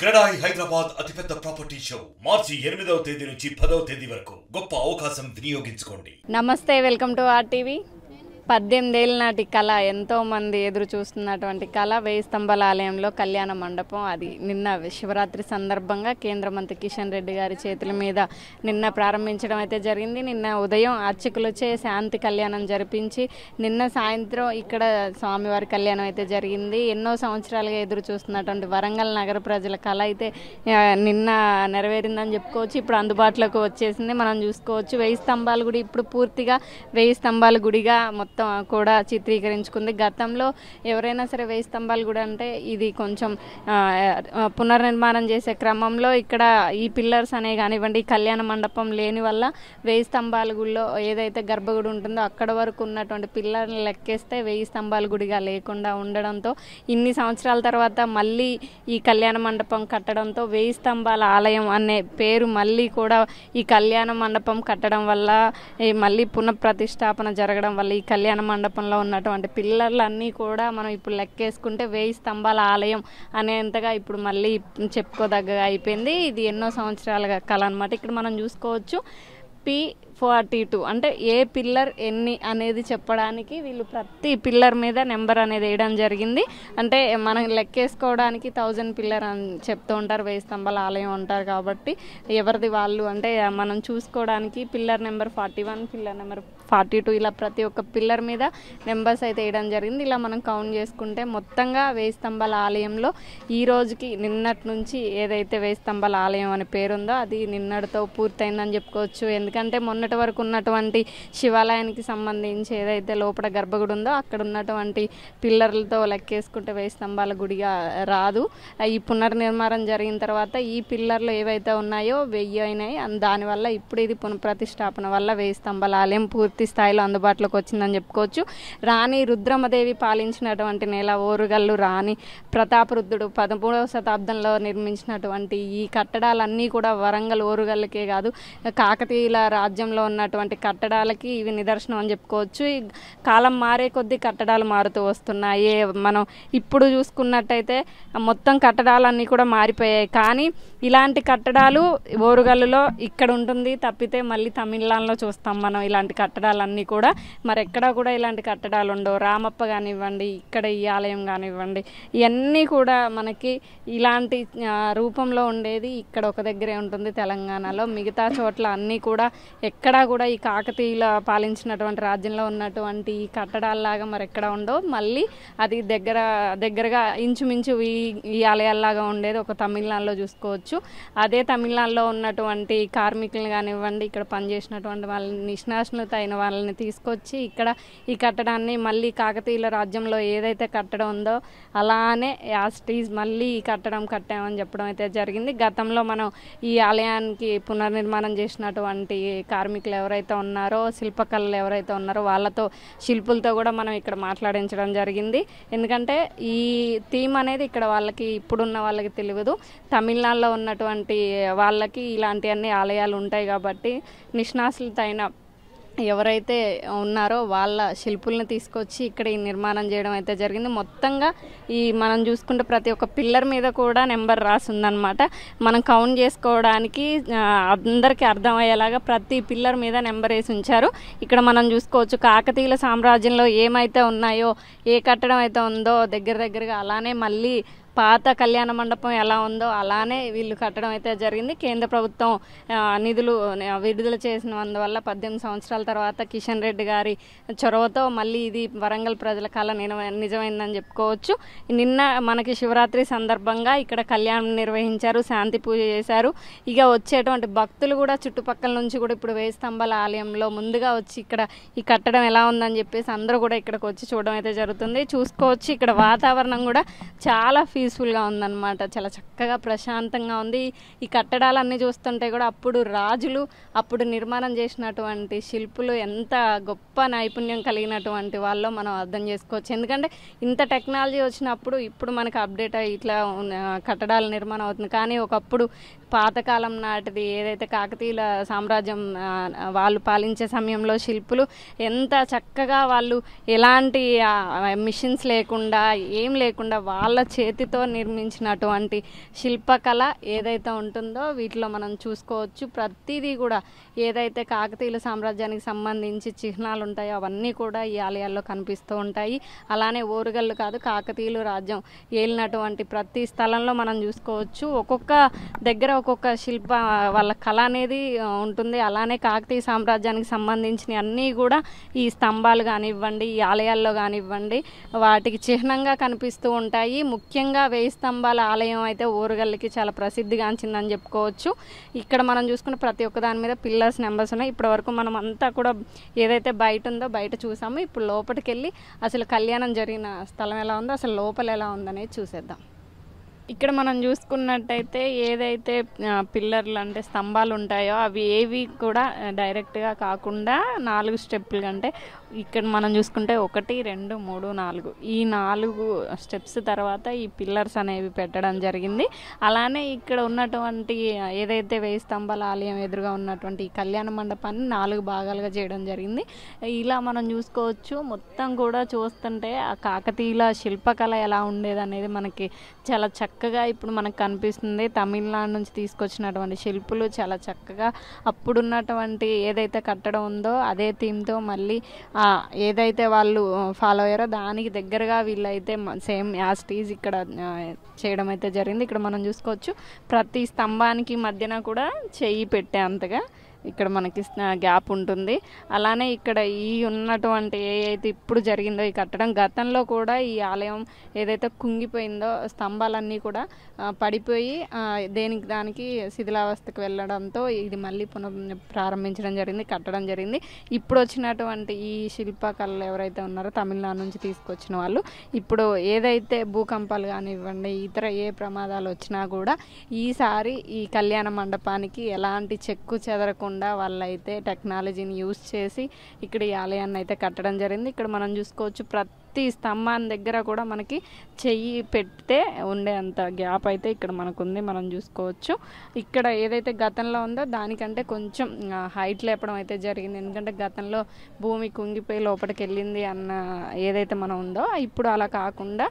క్రెడాయి హైదరాబాద్ అతిపెద్ద property show మార్చి 8వ తేదీ నుంచి 10వ తేదీ వరకు గొప్ప అవకాశం వినియోగించుకోండి. నమస్తే, వెల్కమ్ టు RTV. 18 ఏళ్ళ నాటి కళ, ఎంతో మంది ఎదురు చూస్తున్నటువంటి కళ, 1000 స్తంభాల ఆలయంలో కళ్యాణ మండపం. అది నిన్న శివరాత్రి సందర్భంగా కేంద్ర మంత్రి కిషన్ రెడ్డి గారి చేతుల మీద నిన్న ప్రారంభించడం అయితే జరిగింది. నిన్న ఉదయం అర్చకులచే శాంతి కళ్యాణం జరిపించి నిన్న సాయంత్రం ఇక్కడ స్వామివారి కళ్యాణం అయితే జరిగింది. ఎన్నో సంవత్సరాలుగా ఎదురు చూస్తున్నటువంటి వరంగల్ నగర ప్రజల కళ అయితే నిన్న నెరవేరిందని చెప్పుకోవచ్చు. ఇప్పుడు అందుబాటులోకి వచ్చేసింది. మనం చూసుకోవచ్చు 1000 స్తంభాల గుడి ఇప్పుడు పూర్తిగా 1000 స్తంభాల గుడిగా మొత్తం కూడా చిత్రీకరించుకుంది. గతంలో ఎవరైనా సరే 1000 స్తంభాల గుడి అంటే ఇది కొంచెం పునర్నిర్మాణం చేసే క్రమంలో ఇక్కడ ఈ పిల్లర్స్ అనే కానివ్వండి, కళ్యాణ మండపం లేని వల్ల 1000 స్తంభాల గుడిలో ఏదైతే గర్భగుడి ఉంటుందో అక్కడ వరకు ఉన్నటువంటి పిల్లర్ని లెక్కేస్తే 1000 స్తంభాల గుడిగా లేకుండా ఉండడంతో ఇన్ని సంవత్సరాల తర్వాత మళ్ళీ ఈ కళ్యాణ మండపం కట్టడంతో 1000 స్తంభాల ఆలయం అనే పేరు మళ్ళీ కూడా ఈ కళ్యాణ మండపం కట్టడం వల్ల మళ్ళీ పునఃప్రతిష్టాపన జరగడం వల్ల ఈ కళ్యాణ మండపంలో ఉన్నటువంటి పిల్లర్లన్నీ కూడా మనం ఇప్పుడు లెక్కేసుకుంటే 1000 స్తంభాల ఆలయం అనేంతగా ఇప్పుడు మళ్ళీ చెప్పుకోదగ్గగా అయిపోయింది. ఇది ఎన్నో సంవత్సరాల కళ అనమాట. ఇక్కడ మనం చూసుకోవచ్చు P42 అంటే ఏ పిల్లర్ ఎన్ని అనేది చెప్పడానికి వీళ్ళు ప్రతి పిల్లర్ మీద నెంబర్ అనేది వేయడం జరిగింది. అంటే మనం లెక్కేసుకోవడానికి 1000 పిల్లర్ అని చెప్తూ ఉంటారు, 1000 స్తంభాల ఆలయం ఉంటారు కాబట్టి ఎవరిది వాళ్ళు అంటే మనం చూసుకోవడానికి పిల్లర్ నెంబర్ 41, పిల్లర్ నెంబర్ 42 ఇలా ప్రతి ఒక్క పిల్లర్ మీద నెంబర్స్ అయితే వేయడం జరిగింది. ఇలా మనం కౌంట్ చేసుకుంటే మొత్తంగా 1000 స్తంభాల ఆలయంలో ఈ రోజుకి నిన్నటి నుంచి ఏదైతే 1000 స్తంభాల ఆలయం అనే పేరుందో అది నిన్నటితో పూర్తయిందని చెప్పుకోవచ్చు. ఎందుకంటే మొన్నటి వరకు ఉన్నటువంటి శివాలయానికి సంబంధించి ఏదైతే లోపల గర్భగుడి ఉందో అక్కడ ఉన్నటువంటి పిల్లర్లతో లెక్కేసుకుంటే 1000 స్తంభాల గుడిగా రాదు. ఈ పునర్నిర్మాణం జరిగిన తర్వాత ఈ పిల్లర్లు ఏవైతే ఉన్నాయో 1000 అయినాయి. దానివల్ల ఇప్పుడు ఇది పునఃప్రతిష్టాపన వల్ల 1000 స్తంభాల ఆలయం పూర్తి స్థాయిలో అందుబాటులోకి వచ్చిందని చెప్పుకోవచ్చు. రాణి రుద్రమదేవి పాలించినటువంటి నేల ఓరుగల్లు రాణి ప్రతాపరుద్రుడు 13వ శతాబ్దంలో నిర్మించినటువంటి ఈ కట్టడాలన్నీ కూడా వరంగల్ ఓరుగల్లుకే కాదు కాకతీయుల రాజ్యంలో ఉన్నటువంటి కట్టడాలకి ఇవి నిదర్శనం అని చెప్పుకోవచ్చు. కాలం మారే కొద్దీ కట్టడాలు మారుతూ వస్తున్నాయి. మనం ఇప్పుడు చూసుకున్నట్టయితే మొత్తం కట్టడాలన్నీ కూడా మారిపోయాయి. కానీ ఇలాంటి కట్టడాలు ఓరుగల్లులో ఇక్కడ ఉంటుంది తప్పితే మళ్ళీ తమిళనాడులో చూస్తాం మనం ఇలాంటి కట్టడాలన్నీ కూడా. మరి ఎక్కడా కూడా ఇలాంటి కట్టడాలు ఉండవు. రామప్ప కానివ్వండి, ఇక్కడ ఈ ఆలయం కానివ్వండి, ఇవన్నీ కూడా మనకి ఇలాంటి రూపంలో ఉండేది ఇక్కడ ఒక దగ్గరే ఉంటుంది తెలంగాణలో. మిగతా చోట్ల అన్నీ కూడా ఎక్కడా కూడా ఈ కాకతీయుల పాలించినటువంటి రాజ్యంలో ఉన్నటువంటి ఈ కట్టడాల్లాగా మరి ఎక్కడ ఉండవు. మళ్ళీ అది దగ్గరగా ఇంచుమించు ఈ ఆలయాల్లాగా ఉండేది ఒక తమిళనాడులో చూసుకోవచ్చు. అదే తమిళనాడులో ఉన్నటువంటి కార్మికులు కానివ్వండి, ఇక్కడ పనిచేసినటువంటి వాళ్ళని నిష్ణాతులత అయిన వాళ్ళని తీసుకొచ్చి ఇక్కడ ఈ కట్టడాన్ని మళ్ళీ కాకతీయుల రాజ్యంలో ఏదైతే కట్టడం ఉందో అలానే యాస్టీజ్ మళ్ళీ ఈ కట్టడం కట్టామని చెప్పడం అయితే జరిగింది. గతంలో మనం ఈ ఆలయానికి పునర్నిర్మాణం చేసినటువంటి కార్మికులు ఎవరైతే ఉన్నారో, శిల్పకళలు ఎవరైతే ఉన్నారో వాళ్ళతో శిల్పులతో కూడా మనం ఇక్కడ మాట్లాడించడం జరిగింది. ఎందుకంటే ఈ థీమ్ అనేది ఇక్కడ వాళ్ళకి ఇప్పుడున్న వాళ్ళకి తెలియదు. తమిళనాడులో ఉన్నటువంటి వాళ్ళకి ఇలాంటివన్నీ ఆలయాలు ఉంటాయి కాబట్టి నిష్ణాతులతో అయిన ఎవరైతే ఉన్నారో వాళ్ళ శిల్పుల్ని తీసుకొచ్చి ఇక్కడ ఈ నిర్మాణం చేయడం అయితే జరిగింది. మొత్తంగా ఈ మనం చూసుకుంటే ప్రతి ఒక్క పిల్లర్ మీద కూడా నెంబర్ రాసి ఉందన్నమాట. మనం కౌంట్ చేసుకోవడానికి అందరికీ అర్థమయ్యేలాగా ప్రతి పిల్లర్ మీద నెంబర్ వేసి ఉంచారు. ఇక్కడ మనం చూసుకోవచ్చు కాకతీయుల సామ్రాజ్యంలో ఏమైతే ఉన్నాయో, ఏ కట్టడం అయితే ఉందో దగ్గరగా అలానే మళ్ళీ పాత కళ్యాణ మండపం ఎలా ఉందో అలానే వీళ్ళు కట్టడం అయితే జరిగింది. కేంద్ర ప్రభుత్వం నిధులు విడుదల చేసినందువల్ల 18 సంవత్సరాల తర్వాత కిషన్ రెడ్డి గారి చొరవతో మళ్ళీ ఇది వరంగల్ ప్రజల కళ నిజమైందని చెప్పుకోవచ్చు. నిన్న మనకి శివరాత్రి సందర్భంగా ఇక్కడ కళ్యాణం నిర్వహించారు, శాంతి పూజ చేశారు. ఇక వచ్చేటువంటి భక్తులు కూడా చుట్టుపక్కల నుంచి కూడా ఇప్పుడు 1000 స్తంభాల ఆలయంలో ముందుగా వచ్చి ఇక్కడ ఈ కట్టడం ఎలా ఉందని చెప్పేసి అందరూ కూడా ఇక్కడికి వచ్చి చూడడం అయితే జరుగుతుంది. చూసుకోవచ్చు ఇక్కడ వాతావరణం కూడా చాలా పీస్ఫుల్గా ఉందన్నమాట. చాలా చక్కగా ప్రశాంతంగా ఉంది. ఈ కట్టడాలన్నీ చూస్తుంటే కూడా అప్పుడు రాజులు అప్పుడు నిర్మాణం చేసినటువంటి శిల్పులు ఎంత గొప్ప నైపుణ్యం కలిగినటువంటి వాళ్ళో మనం అర్థం చేసుకోవచ్చు. ఎందుకంటే ఇంత టెక్నాలజీ వచ్చినప్పుడు ఇప్పుడు మనకు అప్డేట్ అయ్యి ఇట్లా కట్టడాల నిర్మాణం అవుతుంది. కానీ ఒకప్పుడు పాతకాలం నాటిది ఏదైతే కాకతీయుల సామ్రాజ్యం వాళ్ళు పాలించే సమయంలో శిల్పులు ఎంత చక్కగా వాళ్ళు ఎలాంటి మిషన్స్ లేకుండా ఏం లేకుండా వాళ్ళ చేతితో రాతితో నిర్మించినటువంటి శిల్పకళ ఏదైతే ఉంటుందో వీటిలో మనం చూసుకోవచ్చు. ప్రతిదీ కూడా ఏదైతే కాకతీయుల సామ్రాజ్యానికి సంబంధించి చిహ్నాలు ఉంటాయో అవన్నీ కూడా ఈ ఆలయాల్లో కనిపిస్తూ ఉంటాయి. అలానే ఓరుగల్లు కాదు, కాకతీయులు రాజ్యం ఏలినటువంటి ప్రతి స్థలంలో మనం చూసుకోవచ్చు. ఒక్కొక్క దగ్గర ఒక్కొక్క శిల్ప వాళ్ళ కళ అనేది ఉంటుంది. అలానే కాకతీయ సామ్రాజ్యానికి సంబంధించిన అన్నీ కూడా ఈ స్తంభాలు కానివ్వండి, ఈ ఆలయాల్లో కానివ్వండి వాటికి చిహ్నంగా కనిపిస్తూ ఉంటాయి. ముఖ్యంగా 1000 స్తంభాల ఆలయం అయితే ఓరుగల్లుకి చాలా ప్రసిద్ధిగాంచిందని చెప్పుకోవచ్చు. ఇక్కడ మనం చూసుకున్న ప్రతి ఒక్క దాని మీద పిల్లర్స్ నెంబర్స్ ఉన్నాయి. ఇప్పటి వరకు మనం అంతా కూడా ఏదైతే బయట ఉందో బయట చూసాము. ఇప్పుడు లోపలికి వెళ్ళి అసలు కళ్యాణం జరిగిన స్థలం ఎలా ఉందో, అసలు లోపల ఎలా ఉందనేది చూసేద్దాం. ఇక్కడ మనం చూసుకున్నట్టయితే ఏదైతే పిల్లర్లు అంటే స్తంభాలు ఉంటాయో అవి ఏవి కూడా డైరెక్ట్గా కాకుండా 4 స్టెప్పులు అంటే ఇక్కడ మనం చూసుకుంటే 1, 2, 3, 4 ఈ 4 స్టెప్స్ తర్వాత ఈ పిల్లర్స్ అనేవి పెట్టడం జరిగింది. అలానే ఇక్కడ ఉన్నటువంటి ఏదైతే 1000 స్తంభాల ఆలయం ఎదురుగా ఉన్నటువంటి ఈ కళ్యాణ మండపాన్ని 4 భాగాలుగా చేయడం జరిగింది. ఇలా మనం చూసుకోవచ్చు. మొత్తం కూడా చూస్తుంటే ఆ కాకతీయుల శిల్పకళ ఎలా ఉండేది అనేది మనకి చాలా చక్కగా ఇప్పుడు మనకు కనిపిస్తుంది. తమిళనాడు నుంచి తీసుకొచ్చినటువంటి శిల్పులు చాలా చక్కగా అప్పుడున్నటువంటి ఏదైతే కట్టడం ఉందో అదే థీమ్తో మళ్ళీ ఏదైతే వాళ్ళు ఫాలో అయ్యారో దానికి దగ్గరగా వీళ్ళైతే సేమ్ యాజ్ టీజ్ ఇక్కడ చేయడం అయితే జరిగింది. ఇక్కడ మనం చూసుకోవచ్చు ప్రతి స్తంభానికి మధ్యన కూడా చెయ్యి పెట్టే అంతగా ఇక్కడ మనకి గ్యాప్ ఉంటుంది. అలానే ఇక్కడ ఈ ఉన్నటువంటి ఏదైతే ఇప్పుడు జరిగిందో ఈ కట్టడం గతంలో కూడా ఈ ఆలయం ఏదైతే కుంగిపోయిందో స్తంభాలన్నీ కూడా పడిపోయి దేనికి దానికి శిథిలావస్థకు వెళ్ళడంతో ఇది మళ్ళీ ప్రారంభించడం జరిగింది, కట్టడం జరిగింది. ఇప్పుడు వచ్చినటువంటి ఈ శిల్పకళలు ఎవరైతే ఉన్నారో తమిళనాడు నుంచి తీసుకొచ్చిన వాళ్ళు ఇప్పుడు ఏదైతే భూకంపాలు కానివ్వండి ఇతర ఏ ప్రమాదాలు వచ్చినా కూడా ఈసారి ఈ కళ్యాణ మండపానికి ఎలాంటి చెక్కు చెదరకుండా వాళ్ళైతే టెక్నాలజీని యూజ్ చేసి ఇక్కడ ఈ ఆలయాన్ని అయితే కట్టడం జరిగింది. ఇక్కడ మనం చూసుకోవచ్చు ప్రతి స్తంభాన్ని దగ్గర కూడా మనకి చెయ్యి పెడితే ఉండే అంత గ్యాప్ అయితే ఇక్కడ మనకు ఉంది, మనం చూసుకోవచ్చు. ఇక్కడ ఏదైతే గతంలో ఉందో దానికంటే కొంచెం హైట్ లేపడం అయితే జరిగింది. ఎందుకంటే గతంలో భూమి కుంగిపోయి లోపలికి వెళ్ళింది అన్న ఏదైతే మనం ఉందో ఇప్పుడు అలా కాకుండా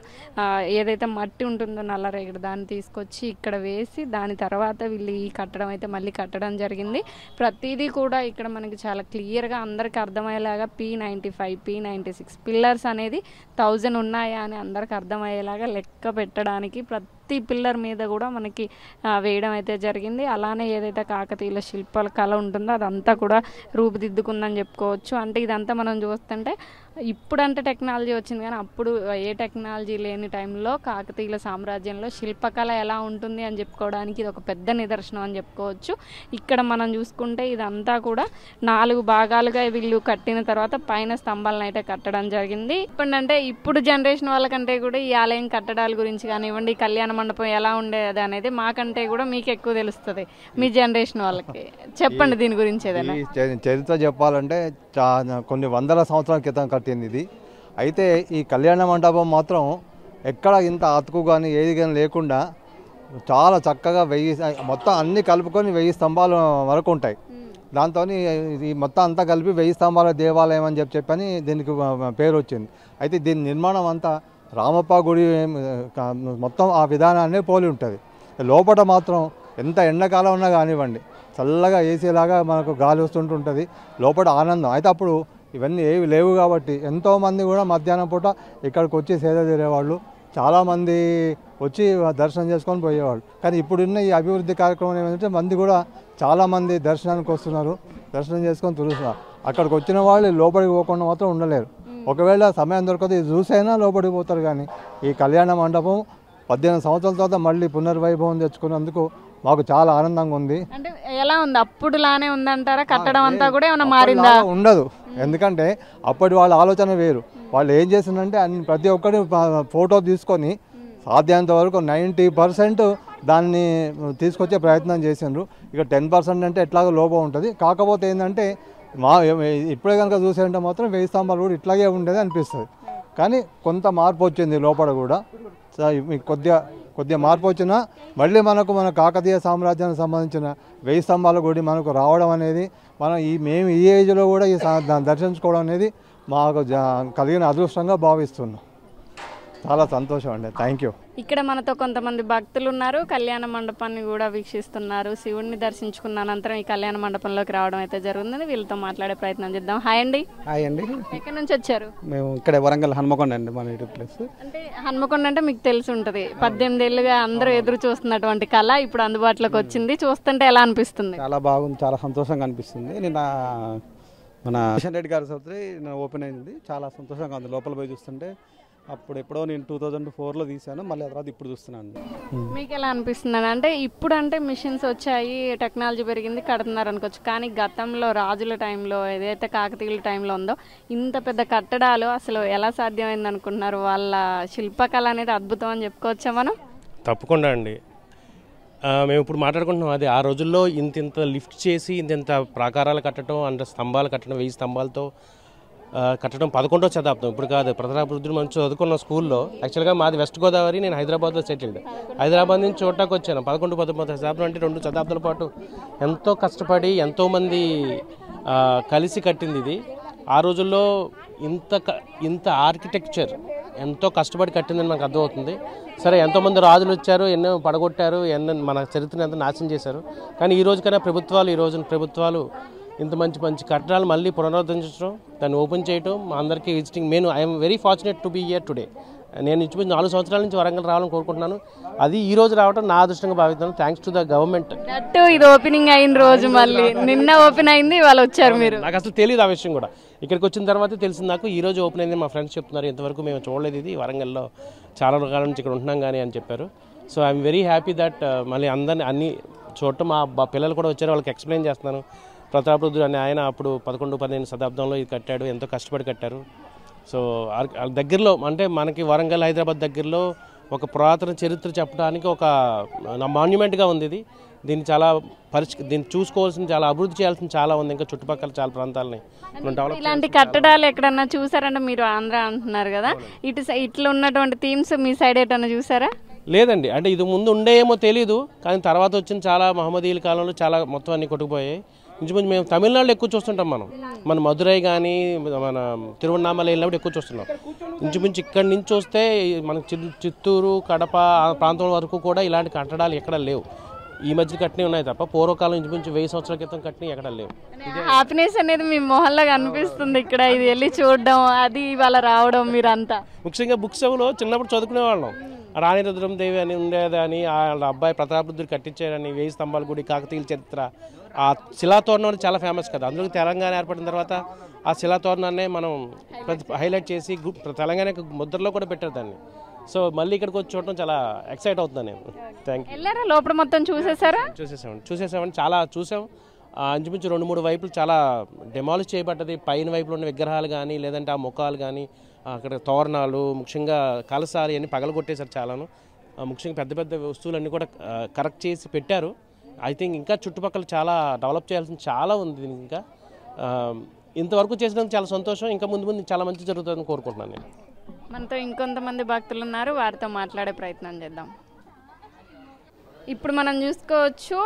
ఏదైతే మట్టి ఉంటుందో నల్లరేగడి దాన్ని తీసుకొచ్చి ఇక్కడ వేసి దాని తర్వాత వీళ్ళు ఈ కట్టడం అయితే మళ్ళీ కట్టడం జరిగింది. ప్రతిదీ కూడా ఇక్కడ మనకి చాలా క్లియర్గా అందరికీ అర్థమయ్యేలాగా P95, P96 పిల్లర్స్ అనేది 1000 ఉన్నాయా అని అందరికి అర్థమయ్యేలాగా లెక్క పెట్టడానికి ప్రతి పిల్లర్ మీద కూడా మనకి వేయడం అయితే జరిగింది. అలానే ఏదైతే కాకతీయుల శిల్పాల కళ ఉంటుందో అదంతా కూడా రూపుదిద్దుకుందని చెప్పుకోవచ్చు. అంటే ఇదంతా మనం చూస్తుంటే ఇప్పుడంటే టెక్నాలజీ వచ్చింది కానీ అప్పుడు ఏ టెక్నాలజీ లేని టైంలో కాకతీయుల సామ్రాజ్యంలో శిల్పకళ ఎలా ఉంటుంది అని చెప్పుకోవడానికి ఇది ఒక పెద్ద నిదర్శనం అని చెప్పుకోవచ్చు. ఇక్కడ మనం చూసుకుంటే ఇదంతా కూడా 4 భాగాలుగా వీళ్ళు కట్టిన తర్వాత పైన స్తంభాలను అయితే కట్టడం జరిగింది. ఇప్పుడు జనరేషన్ వాళ్ళకంటే కూడా ఈ ఆలయం కట్టడాల గురించి కానివ్వండి ఈ కళ్యాణ మండపం ఎలా ఉండేది అనేది మాకంటే కూడా మీకు ఎక్కువ తెలుస్తుంది మీ జనరేషన్ వాళ్ళకి. చెప్పండి దీని గురించి ఏదైనా. చరిత్ర చెప్పాలంటే కొన్ని వందల సంవత్సరాల క్రితం కట్టింది ఇది. అయితే ఈ కళ్యాణ మండపం మాత్రం ఎక్కడ ఇంత అతుకు కానీ ఏది కానీ లేకుండా చాలా చక్కగా 1000 మొత్తం అన్నీ కలుపుకొని 1000 స్తంభాలు వరకు ఉంటాయి. దాంతో ఈ మొత్తం అంతా కలిపి 1000 స్తంభాల దేవాలయం అని చెప్పని దీనికి పేరు వచ్చింది. అయితే దీని నిర్మాణం అంతా రామప్ప గుడి మొత్తం ఆ విధానాన్ని పోలి ఉంటుంది. లోపల మాత్రం ఎంత ఎండాకాలం ఉన్నా కానివ్వండి చల్లగా ఏసీలాగా మనకు గాలి వస్తుంటుంటుంది, లోపల ఆనందం. అయితే అప్పుడు ఇవన్నీ ఏవి లేవు కాబట్టి ఎంతోమంది కూడా మధ్యాహ్నం పూట ఇక్కడికి వచ్చి సేద తీరేవాళ్ళు, చాలామంది వచ్చి దర్శనం చేసుకొని పోయేవాళ్ళు. కానీ ఇప్పుడున్న ఈ అభివృద్ధి కార్యక్రమం ఏమంటే మంది కూడా చాలామంది దర్శనానికి వస్తున్నారు, దర్శనం చేసుకొని తిరుగుతున్నారు. అక్కడికి వచ్చిన వాళ్ళు లోపలికి పోకుండా మాత్రం ఉండలేరు. ఒకవేళ సమయం దొరకదు ఇది చూసైనా లోపలికి పోతారు. కానీ ఈ కళ్యాణ మండపం 18 సంవత్సరాల తర్వాత మళ్ళీ పునర్వైభవం తెచ్చుకున్నందుకు మాకు చాలా ఆనందంగా ఉంది. అంటే ఎలా ఉంది అప్పుడులానే ఉందంటారా? కట్టడం అంతా కూడా ఏమైనా మారిందా? ఉండదు, ఎందుకంటే అప్పటి వాళ్ళ ఆలోచన వేరు. వాళ్ళు ఏం చేసిందంటే ప్రతి ఒక్కటి ఫోటో తీసుకొని సాధ్యంత వరకు 90% దాన్ని తీసుకొచ్చే ప్రయత్నం చేసిండ్రు. ఇక 10% అంటే ఎట్లాగో లోపం ఉంటుంది. కాకపోతే ఏంటంటే ఇప్పుడే కనుక చూసేంటే మాత్రం 1000 స్తంభాలు కూడా ఇట్లాగే ఉండేది అనిపిస్తుంది. కానీ కొంత మార్పు వచ్చింది లోపల కూడా. కొద్దిగా మార్పు వచ్చినా మళ్ళీ మన కాకతీయ సామ్రాజ్యానికి సంబంధించిన 1000 స్తంభాల గుడి మనకు రావడం అనేది మేము ఈ ఏజ్లో కూడా దర్శించుకోవడం అనేది మాకు కలిగిన అదృష్టంగా భావిస్తున్నాం. చాలా సంతోషం అండి. Thank you. ఇక్కడ మనతో కొంతమంది భక్తులు ఉన్నారు, కళ్యాణ మండపాన్ని కూడా వీక్షిస్తున్నారు. శివుడిని దర్శించుకున్న అనంతరం ఈ కళ్యాణ మండపంలోకి రావడం అయితే జరుగుతుంది. వీళ్ళతో మాట్లాడే ప్రయత్నం చేద్దాం. హాయ్ అండి. హాయ్ అండి. ఎక్కడి నుంచి వచ్చారు? మేము ఇక్కడ వరంగల్ హన్మకొండ అండి మన యూట్యూబ్ ప్లేస్. అంటే హన్మకొండ అంటే మీకు తెలిసి ఉంటుంది, 18 ఏళ్ళుగా అందరూ ఎదురు చూస్తున్నటువంటి కళ ఇప్పుడు అందుబాటులోకి వచ్చింది. చూస్తుంటే ఎలా అనిపిస్తుంది? చాలా బాగుంది, చాలా సంతోషంగా అనిపిస్తుంది. నిన్న మన కిషన్ రెడ్డి గారి సౌత్రి ఓపెన్ అయింది, చాలా సంతోషంగా ఉంది. లోపల పోయి చూస్తుంటే అప్పుడు ఎప్పుడో నేను 2004లో తీశాను, మళ్ళీ ఆ తర్వాత ఇప్పుడు చూస్తున్నాను. మీకు ఎలా అనిపిస్తుంది? అంటే ఇప్పుడు అంటే మిషన్స్ వచ్చాయి, టెక్నాలజీ పెరిగింది, కడుతున్నారు అనుకోవచ్చు. కానీ గతంలో రాజుల టైంలో ఏదైతే కాకతీయుల టైంలో ఉందో ఇంత పెద్ద కట్టడాలు అసలు ఎలా సాధ్యమైంది అనుకుంటున్నారు? వాళ్ళ శిల్పకళ అనేది అద్భుతం అని చెప్పుకోవచ్చా మనం? తప్పకుండా అండి. మేము ఇప్పుడు మాట్లాడుకుంటున్నాం అది ఆ రోజుల్లో ఇంత లిఫ్ట్ చేసి ఇంత ప్రాకారాలు కట్టడం, అంటే స్తంభాలు కట్టడం, 1000 స్తంభాలతో కట్టడం 11వ శతాబ్దం. ఇప్పుడు కాదు, ప్రతాపరుద్రుడు మంచి చదువుకున్న స్కూల్లో. యాక్చువల్గా మాది వెస్ట్ గోదావరి, నేను హైదరాబాద్లో సెటిల్డ్. హైదరాబాద్ నుంచి చూడటానికి వచ్చాను. 11, 19వ శతాబ్దం అంటే 2 శతాబ్దాల పాటు ఎంతో కష్టపడి ఎంతోమంది కలిసి కట్టింది ఇది. ఆ రోజుల్లో ఇంత ఆర్కిటెక్చర్ ఎంతో కష్టపడి కట్టిందని మనకు అర్థమవుతుంది. సరే, ఎంతోమంది రాజులు వచ్చారు, ఎన్నో పడగొట్టారు, మన చరిత్రను ఎంత నాశనం చేశారు. కానీ ఈ రోజుకైనా ప్రభుత్వాలు ఇంత మంచి కట్టడాలు మళ్ళీ పునరుద్ధరించడం, దాన్ని ఓపెన్ చేయడం, మా అందరికీ visiting. I'm very fortunate to be here today. నేను ఇంచుమించు 4 సంవత్సరాల నుంచి వరంగల్ రావాలని కోరుకుంటున్నాను. అది ఈ రోజు రావడం నా అదృష్టంగా భావిస్తాను. Thanks to the government. ఇది ఓపెనింగ్ అయిన రోజు, మళ్ళీ నిన్న ఓపెన్ అయింది, వాళ్ళు వచ్చారు. మీరు నాకు అసలు తెలియదు ఆ విషయం కూడా. ఇక్కడికి వచ్చిన తర్వాతే తెలిసింది నాకు. ఈ రోజు ఓపెన్ అయింది. మా ఫ్రెండ్స్ చెప్తున్నారు, ఇంతవరకు మేము చూడలేదు ఇది, వరంగల్లో చాలా రకాల నుంచి ఇక్కడ ఉంటున్నాం కానీ అని చెప్పారు. So I'm very happy that మళ్ళీ అందరినీ అన్ని చూడటం. మా పిల్లలు కూడా వచ్చారు, వాళ్ళకి ఎక్స్ప్లెయిన్ చేస్తున్నాను. ప్రతాపరుద్రుడు అనే ఆయన అప్పుడు 11, 15 శతాబ్దంలో ఇది కట్టాడు, ఎంతో కష్టపడి కట్టారు. సో దగ్గరలో అంటే మనకి వరంగల్, హైదరాబాద్ దగ్గరలో ఒక పురాతన చరిత్ర చెప్పడానికి ఒక మాన్యుమెంట్గా ఉంది ఇది. దీన్ని చూసుకోవాల్సిన, చాలా అభివృద్ధి చేయాల్సిన చాలా ఉంది. ఇంకా చుట్టుపక్కల చాలా ప్రాంతాలని డెవలప్. ఇలాంటి కట్టడాలు ఎక్కడన్నా చూసారంటే, మీరు ఆంధ్ర అంటున్నారు కదా, ఇట్లా ఉన్నటువంటి థీమ్స్ మీ సైడ్ ఎటన్నా చూసారా? లేదండి. అంటే ఇది ముందు ఉండేమో తెలీదు, కానీ తర్వాత వచ్చిన చాలా మహమ్మదీయుల కాలంలో చాలా మొత్తం అన్ని కొట్టుకుపోయాయి. ఇంచుమించు మేము తమిళనాడులో ఎక్కువ చూస్తుంటాం. మన మధురై కానీ మన తిరువన్నామలై వెళ్ళినప్పుడు ఎక్కువ చూస్తున్నాం. ఇంచుమించు ఇక్కడి నుంచి వస్తే మనకి చిత్తూరు, కడప ఆ ప్రాంతం వరకు కూడా ఇలాంటి కట్టడాలు ఎక్కడ లేవు. ఈ మధ్య కట్టినవి ఉన్నాయి తప్ప పూర్వకాలం ఇంచుమించు 1000 సంవత్సరాల క్రితం కట్టినవి ఎక్కడ లేవు. హ్యాపీనెస్ అనేది మీ మొహంలో కనిపిస్తుంది ఇక్కడ, ఇది వెళ్ళి చూడడం, అది ఇవాళ రావడం. మీరంతా ముఖ్యంగా బుక్స్ లో చిన్నప్పుడు చదువుకునే వాళ్ళం. రాణి రుద్రమదేవి అని ఉండేదని, వాళ్ళ అబ్బాయి ప్రతాపరుద్రుడు కట్టించారని, 1000 స్తంభాల గుడి, కాకతీయుల చరిత్ర, ఆ శిలాతోరణం చాలా ఫేమస్ కదా. అందులో తెలంగాణ ఏర్పడిన తర్వాత ఆ శిలాతోరణాన్ని మనం హైలైట్ చేసి తెలంగాణ ముద్రలో కూడా పెట్టారు దాన్ని. సో మళ్ళీ ఇక్కడికి వచ్చి చూడటం చాలా ఎక్సైట్ అవుతున్నాను నేను. Thank you. లోపల మొత్తం చూసేసామండి, చాలా చూసాం. ఇంచుమించు 2-3 వైపులు చాలా డెమాలిష్ చేయబడ్డది. పైన వైపులో ఉన్న విగ్రహాలు కానీ, లేదంటే ఆ ముఖాలు కానీ, అక్కడ తోరణాలు, ముఖ్యంగా కలసాలు అన్నీ పగలగొట్టేశారు చాలాను. ముఖ్యంగా పెద్ద పెద్ద వస్తువులన్నీ కూడా కరెక్ట్ చేసి పెట్టారు. ఐ థింక్ ఇంకా చుట్టుపక్కల చాలా డెవలప్ చేయాల్సింది చాలా ఉంది. ఇంకా ఇంతవరకు చేసినందుకు చాలా సంతోషం. ఇంకా ముందు చాలా మంచి జరుగుతుందని కోరుకుంటున్నాను నేను. మనతో ఇంకొంతమంది భక్తులు ఉన్నారు, వారితో మాట్లాడే ప్రయత్నం చేద్దాం. ఇప్పుడు మనం చూసుకోవచ్చు,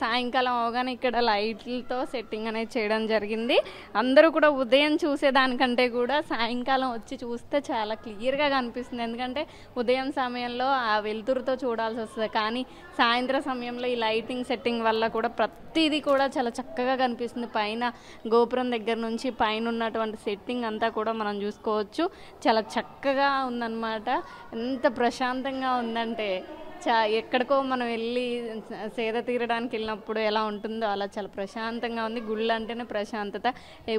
సాయంకాలం అవగానే ఇక్కడ లైట్లతో సెట్టింగ్ అనేది చేయడం జరిగింది. అందరూ కూడా ఉదయం చూసేదానికంటే కూడా సాయంకాలం వచ్చి చూస్తే చాలా క్లియర్గా కనిపిస్తుంది. ఎందుకంటే ఉదయం సమయంలో ఆ వెలుతురుతో చూడాల్సి వస్తుంది, కానీ సాయంత్రం సమయంలో ఈ లైటింగ్ సెట్టింగ్ వల్ల కూడా ప్రతిదీ కూడా చాలా చక్కగా కనిపిస్తుంది. పైన గోపురం దగ్గర నుంచి పైన ఉన్నటువంటి సెట్టింగ్ అంతా కూడా మనం చూసుకోవచ్చు. చాలా చక్కగా ఉందన్నమాట. ఎంత ప్రశాంతంగా ఉందంటే ఎక్కడికో మనం వెళ్ళి సేద తీరడానికి వెళ్ళినప్పుడు ఎలా ఉంటుందో అలా చాలా ప్రశాంతంగా ఉంది. గుళ్ళు అంటేనే ప్రశాంతత.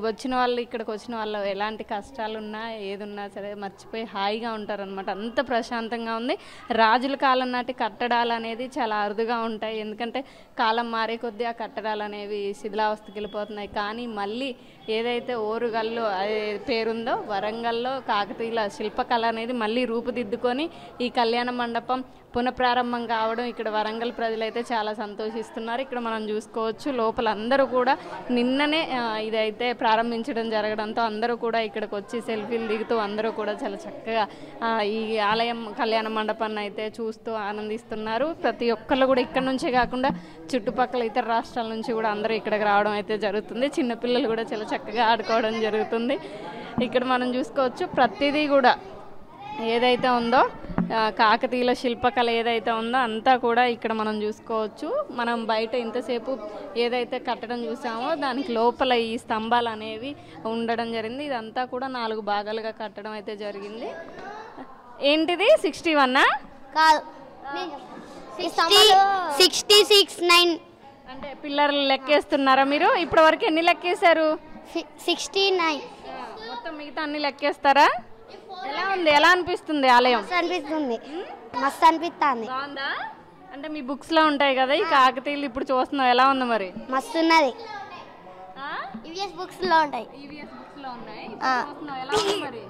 వచ్చిన వాళ్ళు, ఇక్కడికి వచ్చిన వాళ్ళు ఎలాంటి కష్టాలు ఉన్నా ఏదున్నా సరే మర్చిపోయి హాయిగా ఉంటారనమాట. అంత ప్రశాంతంగా ఉంది. రాజుల కాలం నాటి కట్టడాలు అనేది చాలా అరుదుగా ఉంటాయి, ఎందుకంటే కాలం మారే కొద్దీ ఆ కట్టడాలు అనేవి శిథిలావస్థకి వెళ్ళిపోతున్నాయి. కానీ మళ్ళీ ఏదైతే ఓరుగల్లు పేరుందో, వరంగల్లో కాకతీయుల శిల్పకళ అనేది మళ్ళీ రూపుదిద్దుకొని ఈ కళ్యాణ మండపం పునఃప్రారంభం కావడం ఇక్కడ వరంగల్ ప్రజలైతే చాలా సంతోషిస్తున్నారు. ఇక్కడ మనం చూసుకోవచ్చు, లోపల అందరూ కూడా నిన్ననే ఇదైతే ప్రారంభించడం జరగడంతో అందరూ కూడా ఇక్కడికి వచ్చి సెల్ఫీలు దిగుతూ అందరూ కూడా చాలా చక్కగా ఈ ఆలయం కళ్యాణ మండపాన్ని అయితే చూస్తూ ఆనందిస్తున్నారు. ప్రతి ఒక్కళ్ళు కూడా ఇక్కడ నుంచే కాకుండా చుట్టుపక్కల ఇతర రాష్ట్రాల నుంచి కూడా అందరూ ఇక్కడికి రావడం అయితే జరుగుతుంది. చిన్నపిల్లలు కూడా చాలా చక్కగా ఆడుకోవడం జరుగుతుంది. ఇక్కడ మనం చూసుకోవచ్చు, ప్రతిదీ కూడా ఏదైతే ఉందో కాకతీయుల శిల్పకళ ఏదైతే ఉందో అంతా కూడా ఇక్కడ మనం చూసుకోవచ్చు. మనం బయట ఇంతసేపు ఏదైతే కట్టడం చూసామో దానికి లోపల ఈ స్తంభాలు అనేవి ఉండడం జరిగింది. ఇదంతా కూడా 4 భాగాలుగా కట్టడం అయితే జరిగింది. ఏంటిది 61 కాదు 66 9 అంటే పిల్లలు లెక్కేస్తున్నారా మీరు? ఇప్పటి వరకు ఎన్ని లెక్కేశారు? 69 మొత్తం మిగతా అన్ని లెక్కేస్తారా? ఎలా ఉంది, ఎలా అనిపిస్తుంది ఆలయం? అనిపిస్తుంది, మస్తు అనిపిస్తుంది. బాగుందా? అంటే మీ బుక్స్ లో ఉంటాయి కదా ఈ కాకతీయులు, ఇప్పుడు చూస్తున్నాం, ఎలా ఉంది మరి? మస్తు ఉన్నది. ఈవీఎస్ బుక్స్ లో ఉంటాయి. ఈవీఎస్ బుక్స్ లో ఉన్నాయి, చూస్తున్నాం, ఎలా ఉంది మరి?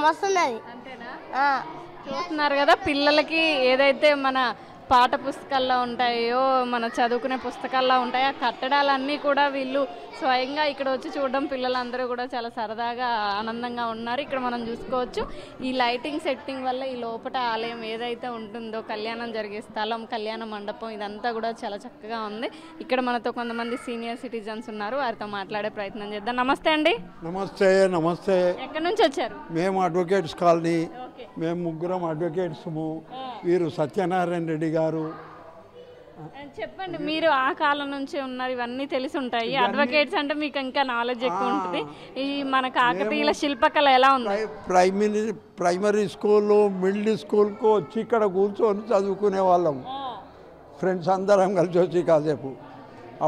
మస్తు ఉన్నది. అంతేనా? చూస్తున్నారు కదా, పిల్లలకి ఏదైతే మన పాఠ పుస్తకాల్లో ఉంటాయో, మన చదువుకునే పుస్తకాల్లో ఉంటాయో ఆ కట్టడాలన్నీ కూడా వీళ్ళు స్వయంగా ఇక్కడ వచ్చి చూడడం, పిల్లలందరూ కూడా చాలా సరదాగా ఆనందంగా ఉన్నారు. ఇక్కడ మనం చూసుకోవచ్చు ఈ లైటింగ్ సెట్టింగ్ వల్ల ఈ లోపల ఆలయం ఏదైతే ఉంటుందో కళ్యాణం జరిగే స్థలం, కళ్యాణ మండపం, ఇదంతా కూడా చాలా చక్కగా ఉంది. ఇక్కడ మనతో కొంతమంది సీనియర్ సిటిజన్స్ ఉన్నారు, వారితో మాట్లాడే ప్రయత్నం చేద్దాం. నమస్తే అండి. నమస్తే. నమస్తే. ఎక్కడి నుంచి వచ్చారు? మేము అడ్వకేట్స్ కాలనీ, మేము ముగ్గురం అడ్వకేట్స్ము. వీరు సత్యనారాయణ రెడ్డి గారు. చెప్పండి, మీరు ఆ కాలం నుంచి ఉన్నారు, ఇవన్నీ తెలిసి ఉంటాయి. అడ్వకేట్స్ అంటే మీకు ఇంకా నాలెడ్జ్ ఎక్కువ ఉంటుంది. ఈ మన కాకతీయుల శిల్పకళ ఎలా ఉంది? ప్రైమరీ స్కూల్, మిడిల్ స్కూల్కు వచ్చి ఇక్కడ కూర్చొని చదువుకునే వాళ్ళం, ఫ్రెండ్స్ అందరం కలిసి వచ్చి కాసేపు.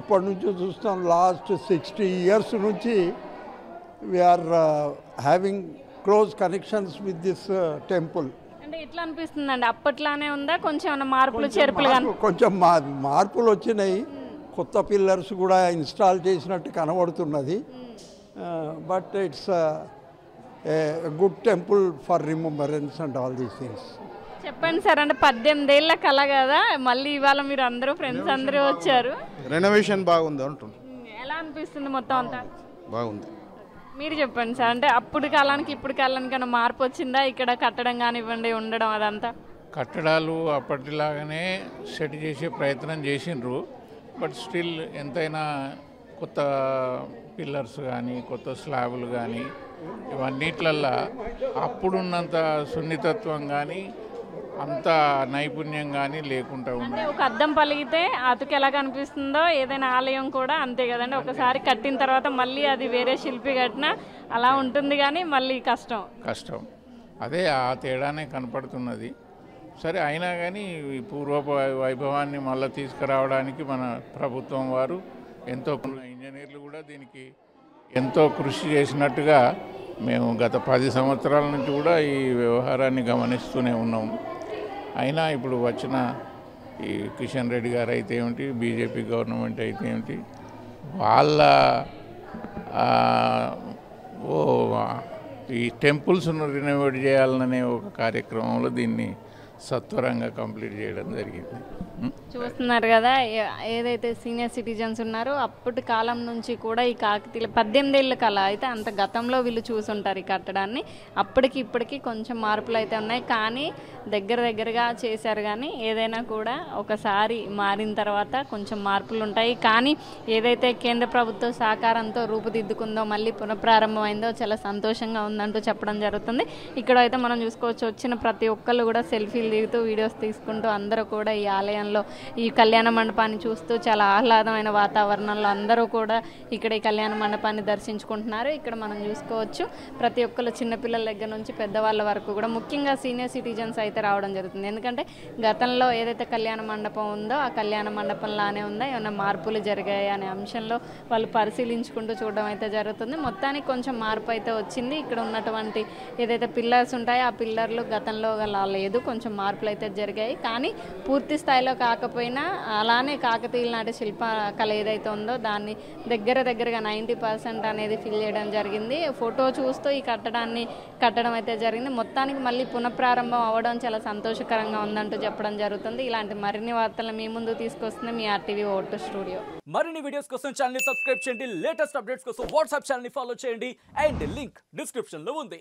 అప్పటి నుంచి చూస్తాం, లాస్ట్ 60 years నుంచి we are having close connections with this temple. అంటే ఎట్లా అనిపిస్తుందండి, అప్పట్లానే ఉందా, కొంచెం ఏమైనా మార్పులు చేర్పులు? కొంచెం మార్పులు వచ్చినాయి, కొత్త పిల్లర్స్ కూడా ఇన్స్టాల్ చేసినట్టు కనబడుతున్నది. But it's good temple for remembrance and all these things. చెప్పండి సార్, అంటే 18 ఏళ్ల కళ కదా, మళ్ళీ ఇవాళ మీరు అందరూ ఫ్రెండ్స్ అందరూ వచ్చారు, రెనోవేషన్ బాగుంది అంటుంది. ఎలా అనిపిస్తుంది మొత్తం అంతా? బాగుంది. మీరు చెప్పండి సార్, అంటే అప్పుడు కాలానికి ఇప్పుడు కాలానికి ఏమైనా మార్పు వచ్చిందా ఇక్కడ కట్టడం కానివ్వండి, ఉండడం అదంతా? కట్టడాలు అప్పటిలాగానే సెట్ చేసే ప్రయత్నం చేసిండ్రు. బట్ స్టిల్ ఎంతైనా కొత్త పిల్లర్స్ కానీ, కొత్త స్లాబులు కానీ, ఇవన్నిట్లల్లా అప్పుడున్నంత సున్నితత్వం కానీ, అంత నైపుణ్యం కానీ లేకుండా ఉంది. అంటే ఒక అద్దం పలిగితే అతుకు ఎలా కనిపిస్తుందో ఏదైనా ఆలయం కూడా అంతే కదండి. ఒకసారి కట్టిన తర్వాత మళ్ళీ అది వేరే శిల్పి కట్టినా అలా ఉంటుంది, కానీ మళ్ళీ కష్టం. అదే ఆ తేడానే కనపడుతున్నది. సరే, అయినా కానీ ఈ పూర్వపు వైభవాన్ని మళ్ళీ తీసుకురావడానికి మన ప్రభుత్వం వారు ఎంతో, ఇంజనీర్లు కూడా దీనికి ఎంతో కృషి చేసినట్టుగా మేము గత 10 సంవత్సరాల నుంచి కూడా ఈ వ్యవహారాన్ని గమనిస్తూనే ఉన్నాము. అయినా ఇప్పుడు వచ్చిన ఈ కిషన్ రెడ్డి గారు అయితే ఏమిటి, బీజేపీ గవర్నమెంట్ అయితే ఏమిటి, వాళ్ళ ఈ టెంపుల్స్ను రినోవేట్ చేయాలనే ఒక కార్యక్రమంలో దీన్ని సత్వరంగా కంప్లీట్ చేయడం జరిగింది. చూస్తున్నారు కదా, ఏదైతే సీనియర్ సిటిజన్స్ ఉన్నారో అప్పటి కాలం నుంచి కూడా ఈ కాకతీయుల 18 ఏళ్ళ కళ అయితే అంత గతంలో వీళ్ళు చూసుంటారు ఈ కట్టడాన్ని. అప్పటికి ఇప్పటికి కొంచెం మార్పులు అయితే ఉన్నాయి, కానీ దగ్గరగా చేశారు. కానీ ఏదైనా కూడా ఒకసారి మారిన తర్వాత కొంచెం మార్పులు ఉంటాయి. కానీ ఏదైతే కేంద్ర ప్రభుత్వ సహకారంతో రూపుదిద్దుకుందో, మళ్ళీ పునఃప్రారంభమైందో చాలా సంతోషంగా ఉందంటూ చెప్పడం జరుగుతుంది. ఇక్కడ అయితే మనం చూసుకోవచ్చు, వచ్చిన ప్రతి ఒక్కళ్ళు కూడా సెల్ఫీలు దిగుతూ, వీడియోస్ తీసుకుంటూ అందరూ కూడా ఈ ఆలయంలో ఈ కళ్యాణ మండపాన్ని చూస్తూ చాలా ఆహ్లాదమైన వాతావరణంలో అందరూ కూడా ఇక్కడ ఈ కళ్యాణ మండపాన్ని దర్శించుకుంటున్నారు. ఇక్కడ మనం చూసుకోవచ్చు ప్రతి ఒక్కరు చిన్నపిల్లల దగ్గర నుంచి పెద్దవాళ్ళ వరకు కూడా, ముఖ్యంగా సీనియర్ సిటిజన్స్ అయితే రావడం జరుగుతుంది. ఎందుకంటే గతంలో ఏదైతే కళ్యాణ మండపం ఉందో ఆ కళ్యాణ మండపంలానే ఉందా, ఏమైనా మార్పులు జరిగాయి అనే అంశంలో వాళ్ళు పరిశీలించుకుంటూ చూడడం అయితే జరుగుతుంది. మొత్తానికి కొంచెం మార్పు అయితే వచ్చింది. ఇక్కడ ఉన్నటువంటి ఏదైతే పిల్లర్స్ ఉంటాయో ఆ పిల్లర్లు గతంలో లేదు, కొంచెం మార్పులు అయితే జరిగాయి. కానీ పూర్తి స్థాయిలో కాకపోయినా అలానే కాకతీయుల నాటి శిల్ప కళ ఏదైతే ఉందో దాన్ని దగ్గరగా 90% అనేది ఫిల్ చేయడం జరిగింది. ఫోటో చూస్తూ ఈ కట్టడం అయితే జరిగింది. మొత్తానికి మళ్ళీ పునఃప్రారంభం అవ్వడం చాలా సంతోషకరంగా ఉందంటూ చెప్పడం జరుగుతుంది. ఇలాంటి మరిన్ని వార్తలు మీ ముందు తీసుకొస్తుంది మీ RTV ఓటు స్టూడియో. మరిన్ని వీడియోస్ కోసం ఛానల్ ని సబ్స్క్రైబ్ చేయండి, లేటెస్ట్ అప్డేట్స్ కోసం వాట్సాప్ ఛానల్ ని ఫాలో చేయండి, అండ్ లింక్ డిస్క్రిప్షన్ లో ఉంది.